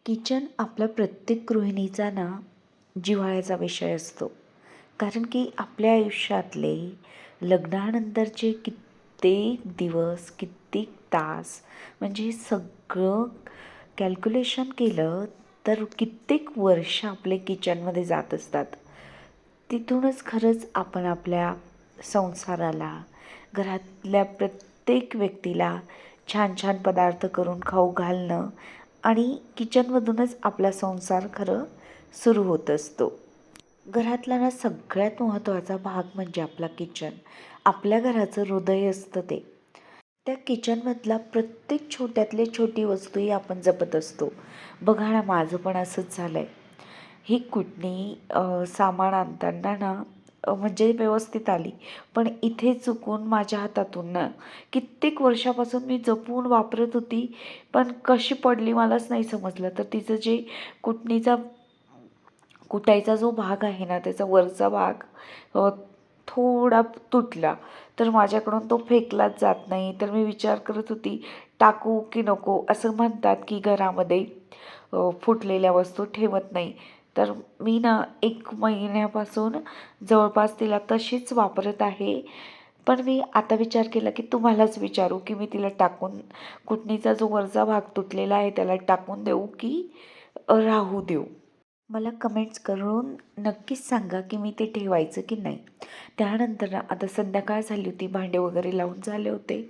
Kitchen आपल्या प्रत्येक गृहिणीचा ना जिव्हाळ्याचा विषय असतो. कारण की आपल्या आयुष्यातले लग्नानंतरचे कित्येक दिवस, कित्येक तास म्हणजे सगळं कॅल्क्युलेशन केलं तर कित्येक वर्ष आपले किचनमध्ये जात असतात. तिथूनच खरंच आपण आपल्या संसाराला, घरातल्या प्रत्येक व्यक्तीला छान छान पदार्थ करून खाऊ घालणं आणि किचनमधूनच आपला संसार खरं सुरू होत असतो. घरातला ना सगळ्यात महत्त्वाचा भाग म्हणजे आपला किचन. आपल्या घराचं हृदय असतं ते. त्या किचनमधला प्रत्येक छोट्यातली छोटी वस्तूही आपण जपत असतो. बघा ना, माझं पण असंच झालं आहे. ही कुटणी सामान आणताना ना म्हणजे व्यवस्थित आली, पण इथे चुकून माझ्या हातातून ना कित्येक वर्षापासून मी जपून वापरत होती, पण कशी पडली मलाच नाही समजलं. तर तिचं जे कुटणीचा कुटायचा जो भाग आहे ना, त्याचा वरचा भाग थोडा तुटला. तर माझ्याकडून तो फेकलाच जात नाही. तर मी विचार करत होती, टाकू की नको. असं म्हणतात की घरामध्ये फुटलेल्या वस्तू ठेवत नाही. तर मी ना 1 महिन्यापासून जवळपास तिला तशीच वापरत आहे. पण मी आता विचार केला की तुम्हालाच विचारू की मी तिला टाकून, कुटणीचा जो वरचा भाग तुटलेला आहे त्याला टाकून देऊ की राहू देऊ. मला कमेंट्स करून नक्कीच सांगा की मी ते ठेवायचं की नाही. त्यानंतर ना आता संध्याकाळ झाली होती, भांडे वगैरे लावून झाले होते.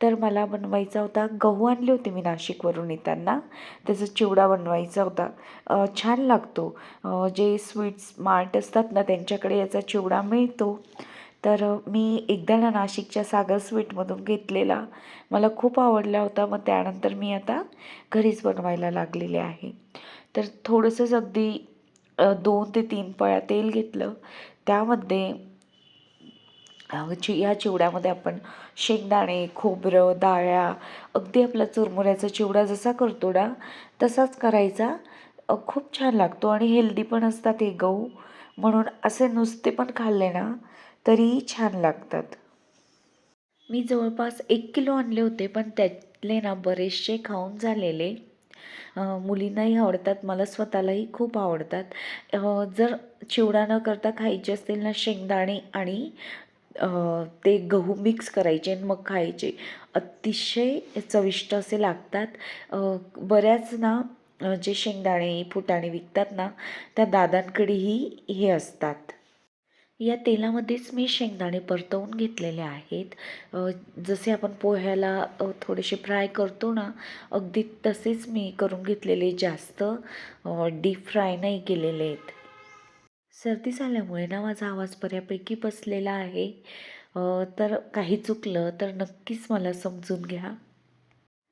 तर मला बनवायचा होता, गहू आणले होते मी नाशिकवरून येताना. त्याचा चिवडा बनवायचा होता. छान लागतो. जे स्वीट्स मार्ट असतात ना त्यांच्याकडे याचा चिवडा मिळतो. तर मी एकदा ना नाशिकच्या सागर स्वीटमधून घेतलेला. मला खूप आवडला होता. मग त्यानंतर मी आता घरीच बनवायला लागलेले आहे. तर थोडंसंच अगदी 2 ते 3 पळ्या तेल घेतलं. त्यामध्ये या चिवड्यामध्ये आपण शेंगदाणे, खोबरं, डाळ्या, अगदी आपला चुरमुऱ्याचा चिवडा जसा करतो ना तसाच करायचा. खूप छान लागतो आणि हेल्दी पण असतात हे गहू. म्हणून असे नुसते पण खाल्ले ना तरी छान लागतात. मी जवळपास 1 किलो आणले होते, पण त्यातले ना बरेचसे खाऊन झालेले. मुलींनाही आवडतात, मला स्वतःलाही खूप आवडतात. जर चिवडा न करता खायचे असतील ना शेंगदाणे आणि ते गहू मिक्स करायचे आणि मग खायचे. अतिशय चविष्ट असे लागतात. बऱ्याच ना जे शेंगदाणे, फुटाणे विकतात ना त्या दादांकडेही हे असतात. या तेलामध्येच मी शेंगदाणे परतवून घेतलेले आहेत. जसे आपण पोह्याला थोडेसे फ्राय करतो ना, अगदी तसेच मी करून घेतलेले, जास्त डीप फ्राय नाही केलेले आहेत. सर्दी झाल्यामुळे ना माझा आवाज बऱ्यापैकी बसलेला आहे. तर काही चुकलं तर नक्कीच मला समजून घ्या.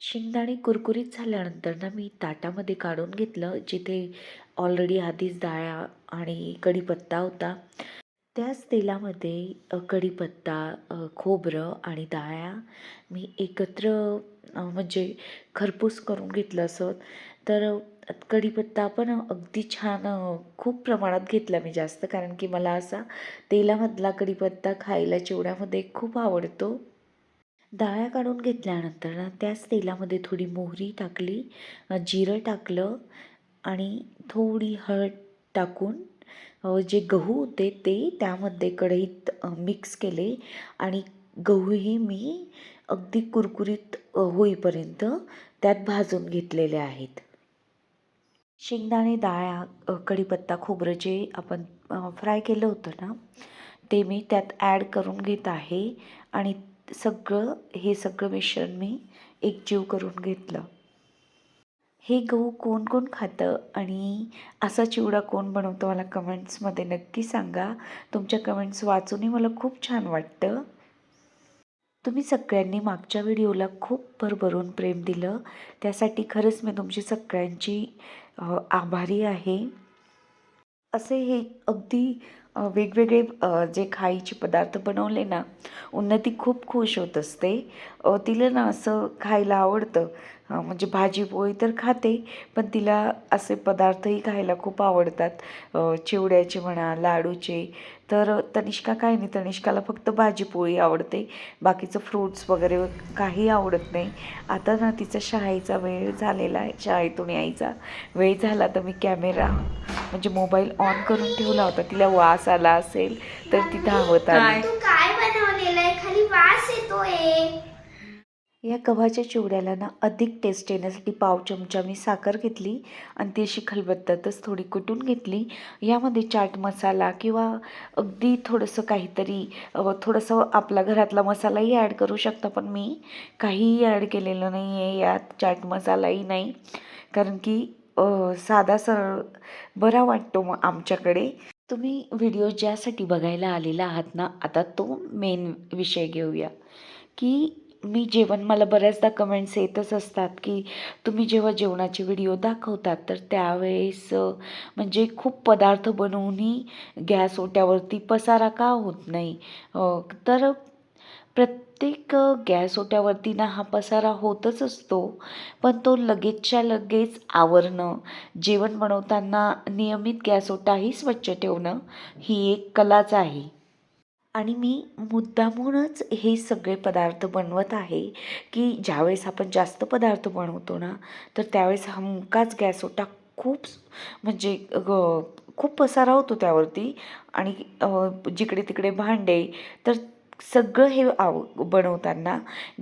शेंगदाणे कुरकुरीत झाल्यानंतर ना मी ताटामध्ये काढून घेतलं, जिथे ऑलरेडी आधीच डाळ्या आणि कढीपत्ता होता. त्याच तेलामध्ये कढीपत्ता, खोबरं आणि डाळ्या मी एकत्र म्हणजे खरपूस करून घेतलं असं. तर कढीपत्ता पण अगदी छान खूप प्रमाणात घेतला मी, जास्त, कारण की मला असा तेलामधला कढीपत्ता खायला चिवड्यामध्ये खूप आवडतो. डाळ्या काढून घेतल्यानंतर ना त्याच तेलामध्ये थोडी मोहरी टाकली, जिरं टाकलं आणि थोडी हळद टाकून जे गहू होते ते त्यामध्ये कढईत मिक्स केले आणि गहूही मी अगदी कुरकुरीत होईपर्यंत त्यात भाजून घेतलेले आहेत. शेंगदाणे, डाळ्या, कढीपत्ता, खोबरं जे आपण फ्राय केलं होतं ना ते मी त्यात ॲड करून घेत आहे आणि हे सगळं मिश्रण मी एकजीव करून घेतलं. हे गहू कोण कोण खातं आणि असा चिवडा कोण बनवतं मला कमेंट्समध्ये नक्की सांगा. तुमच्या कमेंट्स वाचूनही मला खूप छान वाटतं. तुम्ही सगळ्यांनी मागच्या व्हिडिओला खूप भरभरून प्रेम दिलं, त्यासाठी खरंच मी तुमची सगळ्यांची आभारी आहे. असे हे अगदी वेगवेगळे जे खायचे पदार्थ बनवले ना, उन्नती खूप खुश होत असते. तिला ना असं खायला आवडतं. म्हणजे भाजी पोळी तर खाते, पण तिला असे पदार्थही खायला खूप आवडतात. चिवड्याचे म्हणा, लाडूचे. तर तनिष्का काय नाही, तनिष्काला फक्त भाजी पोळी आवडते. बाकीचं फ्रूट्स वगैरे काही आवडत नाही. आता ना तिचा शाळेचा वेळ झालेला आहे, शाळेतून यायचा वेळ झाला, तर मी कॅमेरा म्हणजे मोबाईल ऑन करून ठेवला होता. तिला वास आला असेल तर ती धावत आली. तू काय बनवलेलं आहे? खाली वास येतोय. या गव्हाच्या चिवड्याला ना अधिक टेस्ट येण्यासाठी पाव चमचा मी साखर घेतली आणि ती अशी खलबत्त्यातच थोडी कुटून घेतली. यामध्ये चाट मसाला किंवा अगदी थोडंसं काहीतरी थोडंसं आपला घरातला मसालाही ॲड करू शकता, पण मी काहीही ॲड केलेलं नाही आहे यात. चाट मसालाही नाही, कारण की साधा सरळ बरा वाटतो मग आमच्याकडे. तुम्ही व्हिडिओ ज्यासाठी बघायला आलेला आहात ना, आता तो मेन विषय घेऊया. की मी जेवण, मला बऱ्याचदा कमेंट्स येतच असतात की तुम्ही जेव्हा जेवणाचे व्हिडिओ दाखवतात तर त्यावेळेस म्हणजे खूप पदार्थ बनवूनही गॅस ओट्यावरती पसारा का होत नाही. तर प्रत्येक गॅस ओट्यावरती ना हा पसारा होतच असतो, पण तो लगेचच्या लगेच आवरणं, जेवण बनवताना नियमित गॅस ओटाही स्वच्छ ठेवणं ही एक कलाच आहे. आणि मी मुद्दामूनच हे सगळे पदार्थ बनवत आहे की ज्यावेळेस आपण जास्त पदार्थ बनवतो ना, तर त्यावेळेस हमखास गॅस ओटा खूप म्हणजे खूप पसारा होतो त्यावरती. आणि जिकडे तिकडे भांडे, तर सगळं हे बनवताना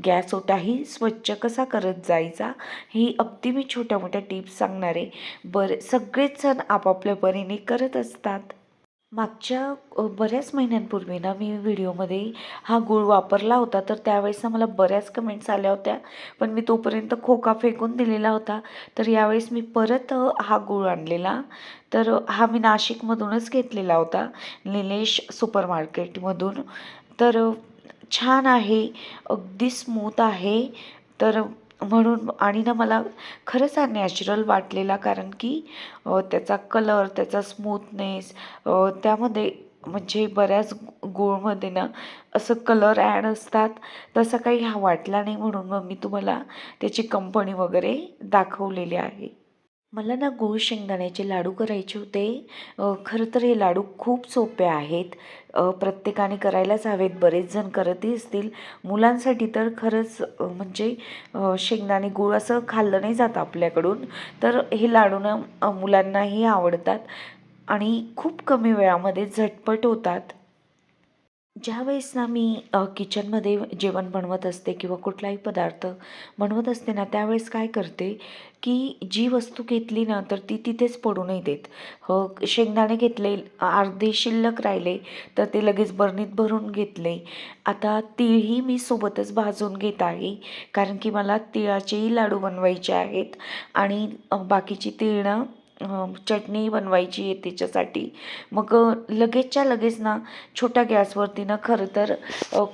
गॅस ओटाही स्वच्छ कसा करत जायचा, ही अगदी मी छोट्या मोठ्या टिप्स सांगणार आहे. सगळेच जण आपापल्या परीने करत असतात. मागच्या बऱ्याच महिन्यांपूर्वी ना मी व्हिडिओमध्ये हा गूळ वापरला होता, तर त्यावेळेस ना मला बऱ्याच कमेंट्स आल्या होत्या, पण मी तोपर्यंत खोका फेकून दिलेला होता. तर यावेळेस मी परत हा गूळ आणलेला. तर हा मी नाशिकमधूनच घेतलेला होता, निलेश सुपर मार्केटमधून. तर छान आहे, अगदी स्मूथ आहे. तर म्हणून आणि ना मला खरंच हा नॅचरल वाटलेला, कारण की त्याचा कलर, त्याचा स्मूथनेस, त्यामध्ये म्हणजे बऱ्याच गूळमध्ये ना असं कलर ॲड असतात, तसं काही हा वाटला नाही, म्हणून मग मी तुम्हाला त्याची कंपनी वगैरे दाखवलेली आहे. मला ना गूळ शेंगदाण्याचे लाडू करायचे होते. खरं तर हे लाडू खूप सोपे आहेत. प्रत्येकाने करायलाच हवेत, बरेच जण करतही असतील. मुलांसाठी तर खरंच म्हणजे शेंगदाणे गूळ असं खाल्लं नाही जात आपल्याकडून. तर हे लाडू ना मुलांनाही आवडतात आणि खूप कमी वेळामध्ये झटपट होतात. ज्यावेळेस ना मी किचनमध्ये जेवण बनवत असते किंवा कुठलाही पदार्थ बनवत असते ना, त्यावेळेस काय करते की जी वस्तू घेतली ना, तर ती तिथेच पडू नाही देत. शेंगदाणे घेतले, अर्धे शिल्लक राहिले, तर ते लगेच बरणीत भरून घेतले. आता तीळही मी सोबतच भाजून घेत आहे, कारण की मला तिळाचेही लाडू बनवायचे आहेत आणि बाकीची तीळ ना चटणी बनवायची आहे त्याच्यासाठी. मग लगेचच्या लगेच ना छोट्या गॅसवरती ना खरं तर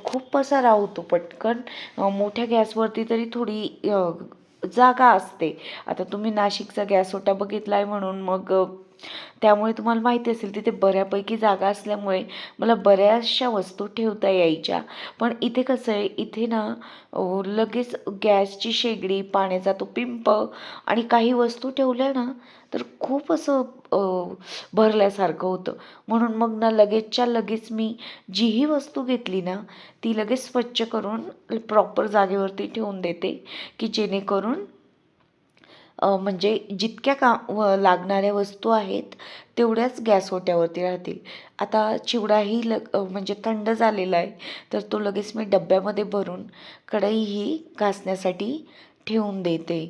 खूप पसारा होतो पटकन. मोठ्या गॅसवरती तरी थोडी जागा असते. आता तुम्ही नाशिकचा गॅस ओटा बघितला आहे म्हणून मग त्यामुळे तुम्हाला माहिती असेल तिथे बऱ्यापैकी जागा असल्यामुळे मला बऱ्याचशा वस्तू ठेवता यायच्या. पण इथे कसं आहे, इथे ना लगेच गॅसची शेगडी, पाण्याचा तो पिंप आणि काही वस्तू ठेवल्या ना, तर खूप असं भरल्यासारखं होतं. म्हणून मग ना लगेचच्या लगेच मी जीही वस्तू घेतली ना, ती लगेच स्वच्छ करून प्रॉपर जागेवरती ठेवून देते, की जेणेकरून म्हणजे जितक्या लागणाऱ्या वस्तू आहेत तेवढ्याच गॅस ओट्यावरती राहतील. आता चिवडाही म्हणजे थंड झालेला आहे, तर तो लगेच मी डब्यामध्ये भरून कढईही घासण्यासाठी ठेवून देते.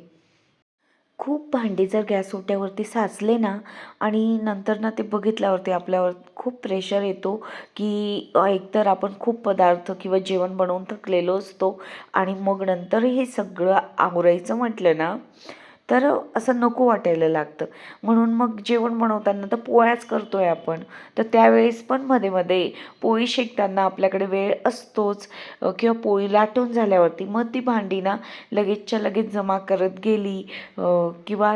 खूप भांडी जर गॅस ओट्यावरती साचले ना आणि नंतर ना ते बघितल्यावरती आपल्यावर खूप प्रेशर येतो, की एकतर आपण खूप पदार्थ किंवा जेवण बनवून थकलेलो असतो आणि मग नंतर हे सगळं आवरायचं म्हटलं ना, तर असं नको वाटायला लागतं. म्हणून मग जेवण बनवताना तर पोळ्याच करतोय आपण, तर त्यावेळेस पण मध्ये मध्ये पोळी शेकताना आपल्याकडे वेळ असतोच. किंवा पोळी लाटून झाल्यावरती मग ती भांडी ना लगेचच्या लगेच जमा करत गेली. किंवा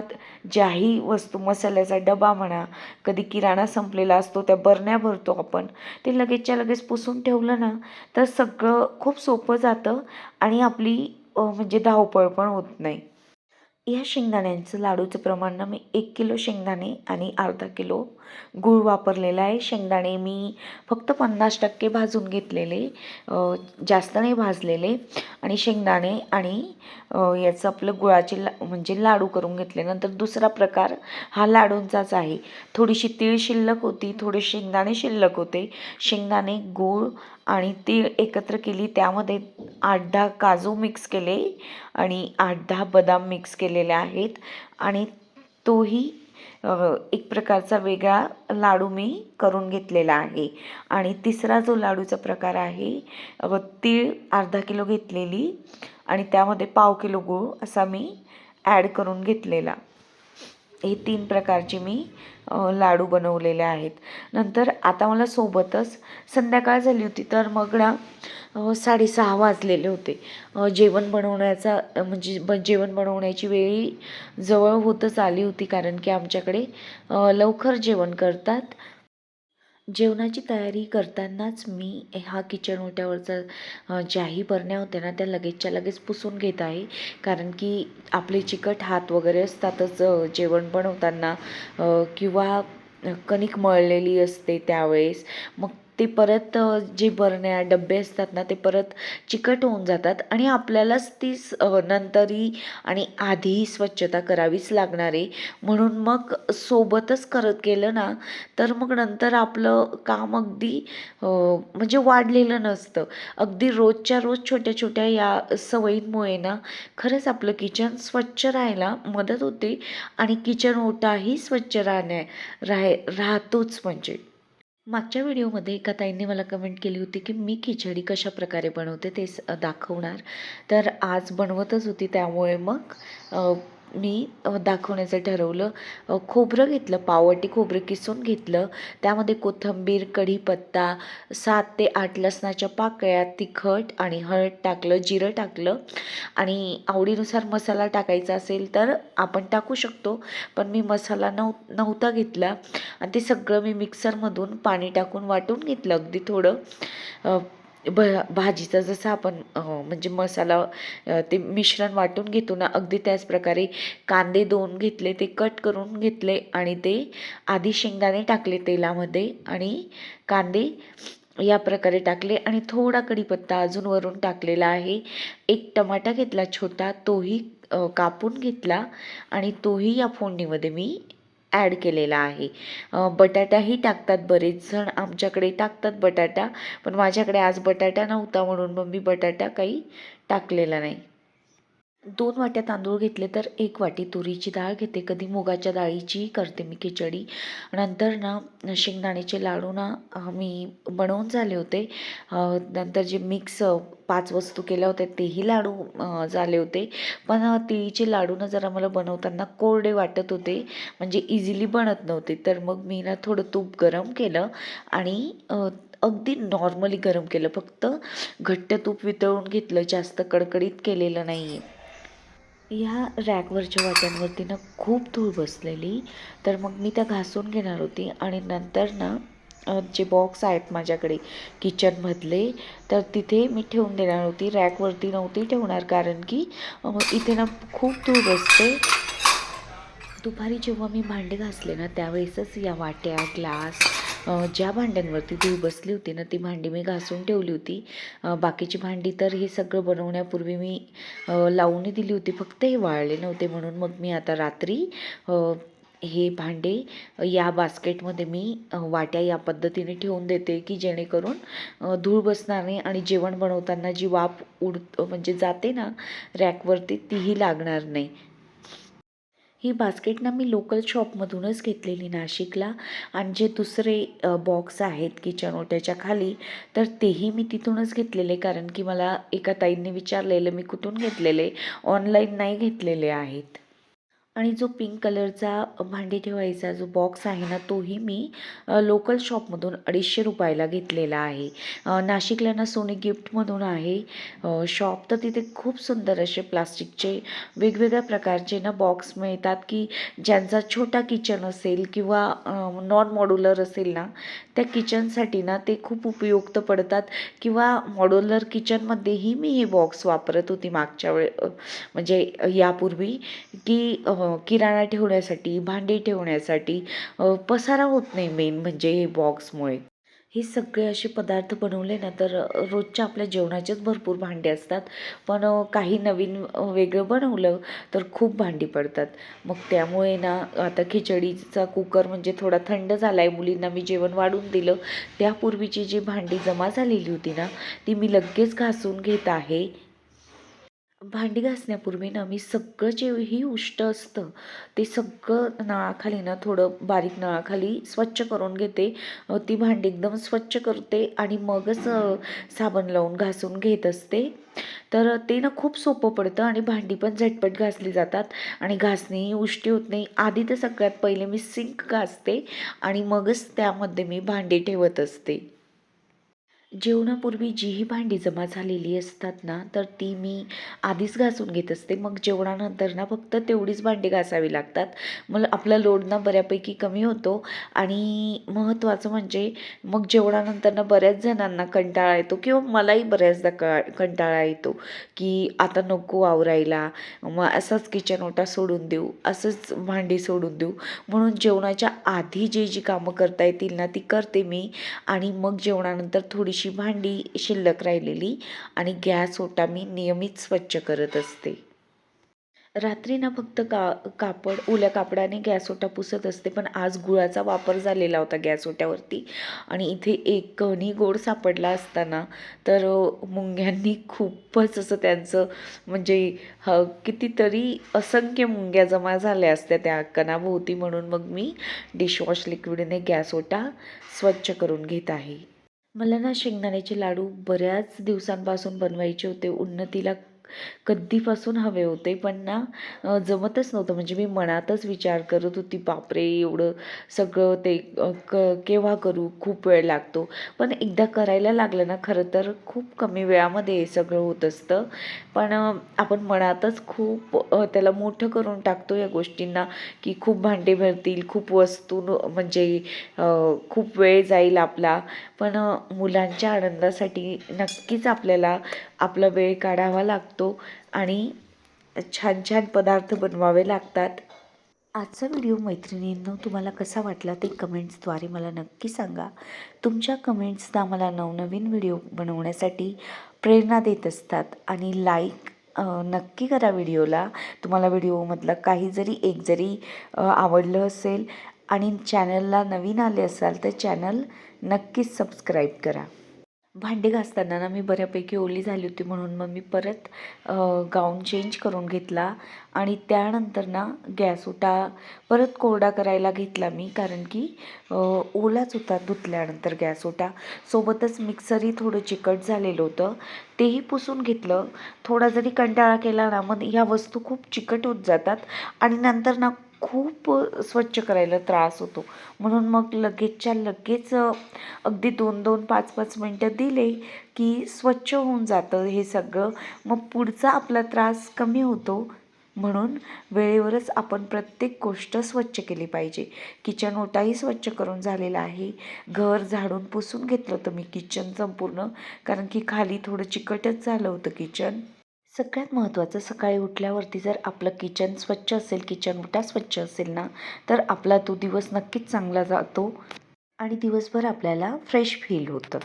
ज्याही वस्तू, मसाल्याचा डबा म्हणा, कधी किराणा संपलेला असतो, त्या बरण्या भरतो आपण, ते लगेचच्या लगेच पुसून ठेवलं ना, तर सगळं खूप सोपं जातं आणि आपली म्हणजे धावपळ पण होत नाही. या शेंगदाण्यांचं लाडूचं प्रमाण ना मी 1 किलो शेंगदाणे आणि अर्धा किलो गूळ वापरलेला आहे. शेंगदाणे मी फक्त 50% भाजून घेतलेले, जास्त नाही भाजलेले. आणि शेंगदाणे आणि याचं आपलं गुळाचे म्हणजे लाडू करून घेतले. नंतर दुसरा प्रकार हा लाडूंचाच आहे. थोडीशी तीळ शिल्लक होती, थोडे शेंगदाणे शिल्लक होते. शेंगदाणे, गूळ आणि तीळ एकत्र केली, त्यामध्ये 8-10 काजू मिक्स केले आणि 8-10 बदाम मिक्स केलेले आहेत. आणि तोही एक प्रकारचा वेगळा लाडू मी करून घेतलेला आहे. आणि तिसरा जो लाडूचा प्रकार आहे, तीळ अर्धा किलो घेतलेली आणि त्यामध्ये पाव किलो गूळ असा मी ॲड करून घेतलेला. हे 3 प्रकारचे मी लाडू बनवलेले आहेत. नंतर आता मला सोबतच संध्याकाळ झाली होती, तर मग ना 6:30 वाजलेले होते. जेवण बनवण्याचा जेवण बनवण्याची वेळी जवळ होतच आली होती, कारण की आमच्याकडे लवकर जेवण करतात. जेवणाची तयारी करतानाच मी हा किचन ओट्यावरचा ज्याही बरण्या होत्या ना त्या लगेचच्या लगेच पुसून घेत आहे, कारण की आपले चिकट हात वगैरे असतातच जेवण बनवताना, किंवा कणिक मळलेली असते त्यावेळेस. मग ते परत जे बरण्या डब्बे असतात ना ते परत चिकट होऊन जातात आणि आपल्यालाच ती नंतरही आणि आधीही स्वच्छता करावीच लागणार आहे. म्हणून मग सोबतच करत गेलं ना तर मग नंतर आपलं काम अगदी म्हणजे वाढलेलं नसतं. अगदी रोजच्या रोज छोट्या छोट्या या सवयींमुळे ना खरंच आपलं किचन स्वच्छ राहायला मदत होते आणि किचन ओटाही स्वच्छ राहतोच. म्हणजे मागच्या व्हिडिओमध्ये एका ताईंनी मला कमेंट केली होती की मी खिचडी कशा प्रकारे बनवते ते दाखवणार. तर आज बनवतच होती, त्यामुळे मग मी दाखवण्याचं ठरवलं. खोबरं घेतलं, पाववाटी खोबरं किसून घेतलं. त्यामध्ये कोथिंबीर, कढीपत्ता, 7 ते 8 लसणाच्या पाकळ्या, तिखट आणि हळद टाकलं, जिरं टाकलं आणि आवडीनुसार मसाला टाकायचा असेल तर आपण टाकू शकतो, पण मी मसाला नव्हता घेतला. आणि ते सगळं मी मिक्सरमधून पाणी टाकून वाटून घेतलं. अगदी थोडं भाजीचा जसं आपण म्हणजे मसाला ते मिश्रण वाटून घेतो ना, अगदी त्याच प्रकारे कांदे 2 घेतले, ते कट करून घेतले आणि ते आधी शेंगदाणे टाकले तेलामध्ये आणि कांदे या प्रकारे टाकले आणि थोडा कढीपत्ता अजून वरून टाकलेला आहे. एक टमाटा घेतला छोटा, तोही कापून घेतला आणि तोही या फोडणीमध्ये मी ॲड केलेला आहे. बटाटाही टाकतात बरेच जण, आमच्याकडे टाकतात बटाटा, पण माझ्याकडे आज बटाटा नव्हता म्हणून मग मी बटाटा काही टाकलेला नाही. 2 वाट्या तांदूळ घेतले तर 1 वाटी तुरीची डाळ घेते. कधी मुगाच्या डाळीचीही करते मी खिचडी. नंतर ना शेंगदाण्याचे लाडू ना मी बनवून झाले होते. नंतर जे मिक्स 5 वस्तू केल्या होत्या तेही लाडू झाले होते. पण तिळीचे लाडू ना जरा मला बनवताना कोरडे वाटत होते, म्हणजे इझिली बनत नव्हते. तर मग मी ना थोडं तूप गरम केलं आणि अगदी नॉर्मली गरम केलं, फक्त घट्ट तूप वितळून घेतलं, जास्त कडकडीत केलेलं नाही आहे. ह्या रॅकवरच्या वाट्यांवरती ना खूप धूळ बसलेली, तर मग मी त्या घासून घेणार होती. आणि नंतर ना जे बॉक्स आहेत माझ्याकडे किचनमधले, तर तिथे मी ठेवून देणार होती. रॅकवरती नव्हती ठेवणार, कारण की इथे ना खूप धूळ बसते. दुपारी जेव्हा मी भांडे घासले ना त्यावेळेसच या वाट्या, ग्लास, ज्या भांड्यांवरती धूळ बसली होती ना ती भांडी मी घासून ठेवली होती. बाकीची भांडी तर हे सगळं बनवण्यापूर्वी मी लावून दिली होती, फक्त हे वाळले नव्हते. म्हणून मग मी आता रात्री हे भांडे या बास्केटमध्ये मी वाट्या या पद्धतीने ठेवून देते, की जेणेकरून धूळ बसणार नाही आणि जेवण बनवताना जी वाफ म्हणजे जाते ना रॅकवरती तीही लागणार नाही. ही बास्केट ना मी लोकल शॉपमधूनच घेतलेली नाशिकला. आणि जे दुसरे बॉक्स आहेत किचन ओट्याच्या खाली, तर तेही मी तिथूनच घेतलेले, कारण की मला एका ताईंनी विचारलेलं मी कुठून घेतलेले, ऑनलाईन नाही घेतलेले आहेत. आणि जो पिंक कलरचा भांडी ठेवायचा जो बॉक्स आहे ना, तोही मी लोकल शॉपमधून 250 रुपयाला घेतलेला आहे. नाशिकला ना सोनी गिफ्टमधून आहे शॉप. तर तिथे खूप सुंदर असे प्लास्टिकचे वेगवेगळ्या प्रकारचे ना बॉक्स मिळतात, की ज्यांचा छोटा किचन असेल किंवा नॉन मॉड्युलर असेल ना, त्या किचनसाठी ना ते खूप उपयुक्त पडतात. किंवा मॉड्युलर किचनमध्येही मी हे बॉक्स वापरत होती मागच्या म्हणजे यापूर्वी, की किराणा ठेवण्यासाठी, भांडी ठेवण्यासाठी पसारा होत नाही मेन म्हणजे हे बॉक्समुळे. हे सगळे असे पदार्थ बनवले ना तर रोजच्या आपल्या जेवणाचेच भरपूर भांडे असतात, पण काही नवीन वेगळं बनवलं तर खूप भांडी पडतात. मग त्यामुळे ना आता खिचडीचा कुकर म्हणजे थोडा थंड झाला आहे, मुलींना मी जेवण वाढून दिलं. त्यापूर्वीची जी भांडी जमा झालेली होती ना, ती मी लगेच घासून घेत आहे. भांडी घासण्यापूर्वी ना मी सगळं जेही उष्ट असतं ते सगळं नळाखाली ना थोडं बारीक नळाखाली स्वच्छ करून घेते. ती भांडी एकदम स्वच्छ करते आणि मगच साबण लावून घासून घेत असते. तर ते ना खूप सोपं पडतं आणि भांडी पण झटपट घासली जातात आणि घासणीही उष्टी होत नाही. आधी तर सगळ्यात पहिले मी सिंक घासते आणि मगच त्यामध्ये मी भांडी ठेवत असते. जेवणापूर्वी जीही भांडी जमा झालेली असतात ना, तर ती मी आधीच घासून घेत असते. मग जेवणानंतर ना फक्त तेवढीच भांडी घासावी लागतात. मग आपला लोड ना बऱ्यापैकी कमी होतो. आणि महत्त्वाचं म्हणजे मग जेवणानंतर ना बऱ्याच जणांना कंटाळा येतो किंवा मलाही बऱ्याचदा कंटाळा येतो, की आता नको आवरायला, मग असंच किचन ओटा सोडून देऊ, असंच भांडी सोडून देऊ. म्हणून जेवणाच्या आधी जी कामं करता येतील ना ती करते मी. आणि मग जेवणानंतर थोडीशी भांडी शिल्लक राहिलेली आणि गॅस ओटा मी नियमित स्वच्छ करत असते. रात्री ना फक्त कापड ओल्या कापडाने गॅस ओटा पुसत असते, पण आज गुळाचा वापर झालेला होता गॅस ओट्यावरती आणि इथे एक कणी गोड सापडला असताना तर मुंग्यांनी खूपच असं त्यांचं म्हणजे कितीतरी असंख्य मुंग्या जमा झाल्या असत्या त्या कणाभोवती. म्हणून मग मी डिशवॉश लिक्विडने गॅस ओटा स्वच्छ करून घेत आहे. मला ना शेंगदाण्याचे लाडू बऱ्याच दिवसांपासून बनवायचे होते. उन्नतीला कधीपासून हवे होते, पण ना जमतच नव्हतं. म्हणजे मी मनातच विचार करत होती, बापरे एवढं सगळं ते केव्हा करू, खूप वेळ लागतो. पण एकदा करायला लागलं ना खरं तर खूप कमी वेळामध्ये हे सगळं होत असतं. पण आपण मनातच खूप त्याला मोठं करून टाकतो या गोष्टींना, की खूप भांडे भरतील, खूप वस्तू म्हणजे खूप वेळ जाईल आपला. पण मुलांच्या आनंदासाठी नक्कीच आपल्याला आपला वेळ काढावा लागतो आणि छान छान पदार्थ बनवावे लागतात. आजचा व्हिडिओ मैत्रिणींनो तुम्हाला कसा वाटला ते कमेंट्सद्वारे मला नक्की सांगा. तुमच्या कमेंट्स आम्हाला नवनवीन व्हिडिओ बनवण्यासाठी प्रेरणा देत असतात. आणि लाईक नक्की करा व्हिडिओला. तुम्हाला व्हिडिओमधलं काही जरी एक जरी आवडलं असेल आणि चॅनलला नवीन आले असाल तर चॅनल नक्कीच सबस्क्राईब करा. भांडी घासताना ना मी बऱ्यापैकी ओली झाली होती, म्हणून मग मी परत गाऊन चेंज करून घेतला आणि त्यानंतर ना गॅस ओटा परत कोरडा करायला घेतला मी, कारण की ओलाच होता धुतल्यानंतर गॅस ओटा. सोबतच मिक्सरही थोडं चिकट झालेलं होतं, तेही पुसून घेतलं. थोडा जरी कंटाळा केला ना मग ह्या वस्तू खूप चिकट होत जातात आणि नंतर ना खूप स्वच्छ करायला त्रास होतो. म्हणून मग लगेचच्या लगेच अगदी 2-2, 5-5 मिनटं दिले की स्वच्छ होऊन जातं हे सगळं. मग पुढचा आपला त्रास कमी होतो. म्हणून वेळेवरच आपण प्रत्येक गोष्ट स्वच्छ केली पाहिजे. किचन ओटाही स्वच्छ करून झालेला आहे. घर झाडून पुसून घेतलं होतं मी किचन संपूर्ण, कारण की खाली थोडं चिकटच झालं होतं किचन. सगळ्यात महत्त्वाचं, सकाळी उठल्यावरती जर आपलं किचन स्वच्छ असेल, किचन ओटा स्वच्छ असेल ना, तर आपला तो दिवस नक्कीच चांगला जातो आणि दिवसभर आपल्याला फ्रेश फील होतं.